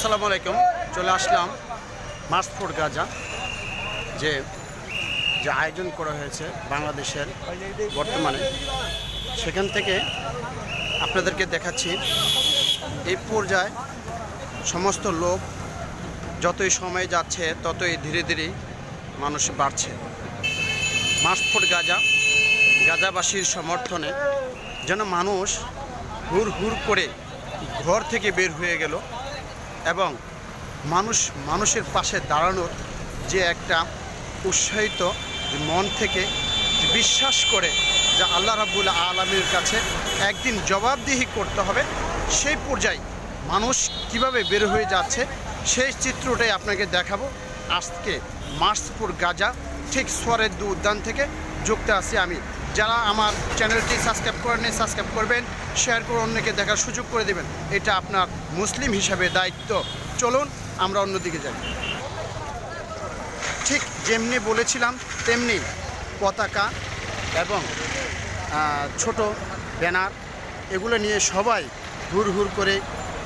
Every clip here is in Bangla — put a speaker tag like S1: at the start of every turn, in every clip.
S1: আসসালামু আলাইকুম। চলে আসলাম মার্চ ফর গাজা যে আয়োজন করা হয়েছে বাংলাদেশের বর্তমানে, সেখান থেকে আপনাদেরকে দেখাচ্ছি। এই পর্যায়ে সমস্ত লোক যতই সময় যাচ্ছে ততই ধীরে ধীরে মানুষ বাড়ছে। মার্চ ফর গাজাবাসীর সমর্থনে যেন মানুষ হুড় হুড় করে ঘর থেকে বের হয়ে গেল এবং মানুষের পাশে দাঁড়ানোর যে একটা উৎসাহিত মন থেকে বিশ্বাস করে যে আল্লাহ রাব্বুল আলামিনের কাছে একদিন জবাবদিহি করতে হবে, সেই পর্যায়ে মানুষ কিভাবে বের হয়ে যাচ্ছে সেই চিত্রটাই আপনাকে দেখাবো। আজকে মার্চ ফর গাজা ঠিক সোয়ারেদ্দু উদ্যান থেকে যুক্ত আছি আমি। যারা আমার চ্যানেলটি সাবস্ক্রাইব করেননি সাবস্ক্রাইব করবেন, শেয়ার করে অন্যকে দেখার সুযোগ করে দেবেন, এটা আপনার মুসলিম হিসাবে দায়িত্ব। চলুন আমরা অন্যদিকে যাই। ঠিক যেমনি বলেছিলাম তেমনি পতাকা এবং ছোট ব্যানার এগুলো নিয়ে সবাই হুড় হুড় করে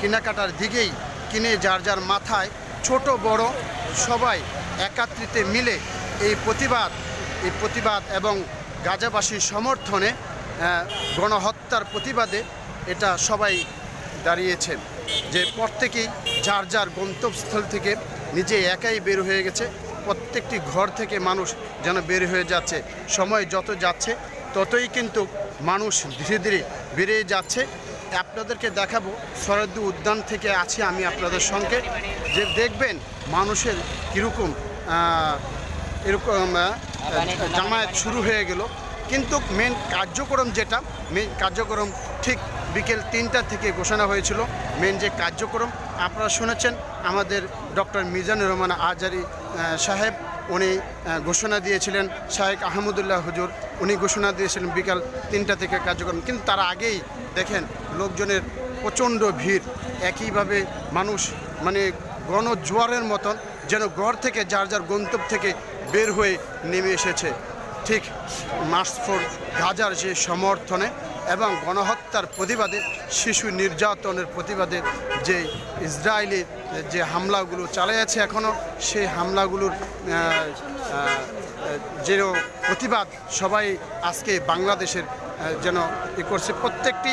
S1: কেনাকাটার দিকেই কিনে যার যার মাথায় ছোট বড় সবাই একাত্রিতে মিলে এই প্রতিবাদ এবং গাজাবাসীর সমর্থনে গণহত্যার প্রতিবাদে এটা সবাই দাঁড়িয়েছেন। যে প্রত্যেকেই যার যার গন্তব্যস্থল থেকে নিজে একাই বের হয়ে গেছে। প্রত্যেকটি ঘর থেকে মানুষ যেন বের হয়ে যাচ্ছে। সময় যত যাচ্ছে ততই কিন্তু মানুষ ধীরে ধীরে বেড়ে যাচ্ছে। আপনাদেরকে দেখাবো সোয়ারেদ্দু উদ্যান থেকে আছি আমি আপনাদের সঙ্গে, যে দেখবেন মানুষের কীরকম জামায়াত শুরু হয়ে গেল। কিন্তু মেন কার্যক্রম ঠিক বিকেল 3টা থেকে ঘোষণা হয়েছিল। মেন যে কার্যক্রম আপনারা শুনেছেন, আমাদের ডক্টর মিজানুর রহমান আজারি সাহেব উনি ঘোষণা দিয়েছিলেন, শাহেখ আহমদুল্লাহ হুজুর উনি ঘোষণা দিয়েছিলেন বিকাল 3টা থেকে কার্যক্রম। কিন্তু তার আগেই দেখেন লোকজনের প্রচণ্ড ভিড়, একইভাবে মানুষ মানে গণজোয়ারের মতন যেন ঘর থেকে যার যার গন্তব্য থেকে বের হয়ে নেমে এসেছে। ঠিক মার্চ ফর গাজার যে সমর্থনে এবং গণহত্যার প্রতিবাদে, শিশু নির্যাতনের প্রতিবাদে যে ইসরায়েলি যে হামলাগুলো চালিয়েছে এখনও, সেই হামলাগুলোর যে প্রতিবাদ সবাই আজকে বাংলাদেশের যেন করছে। প্রত্যেকটি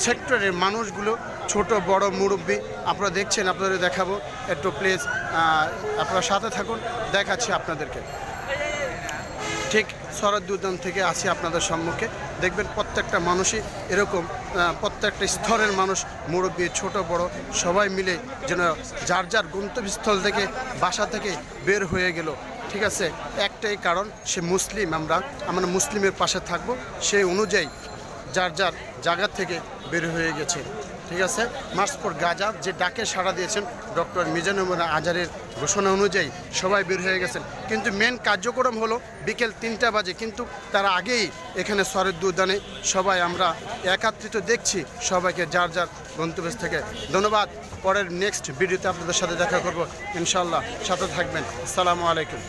S1: সেক্টরের মানুষগুলো ছোট বড় মুরব্বী আপনারা দেখছেন, আপনাদের দেখাবো একটু প্লিজ আপনারা সাথে থাকুন, দেখাচ্ছি আপনাদেরকে। ঠিক সোয়ারেদ্দু উদ্যান থেকে আছি আপনাদের সম্মুখে, দেখবেন প্রত্যেকটা মানুষই এরকম, প্রত্যেকটা স্তরের মানুষ মুরব্বী ছোট বড় সবাই মিলে যেন যার যার গন্তব্যস্থল থেকে বাসা থেকে বের হয়ে গেল। ঠিক আছে, একটাই কারণ, সে মুসলিম, আমরা মুসলিমের পাশে থাকব, সেই অনুযায়ী যার যার জায়গা থেকে বের হয়ে গেছে। ঠিক আছে, মার্চ ফর গাজা যে ডাকে সাড়া দিয়েছেন ডক্টর মিজানুর রহমান আজারের ঘোষণা অনুযায়ী সবাই বের হয়ে গেছেন। কিন্তু মেন কার্যক্রম হলো বিকেল 3টা বাজে, কিন্তু তার আগেই এখানে সোয়ারেদ্দু উদ্যানে সবাই আমরা একাত্রিত দেখছি, সবাইকে যার যার গন্তব্য থেকে ধন্যবাদ। পরের নেক্সট ভিডিওতে আপনাদের সাথে দেখা করব ইনশাল্লাহ, সাথে থাকবেন। আসসালামু আলাইকুম।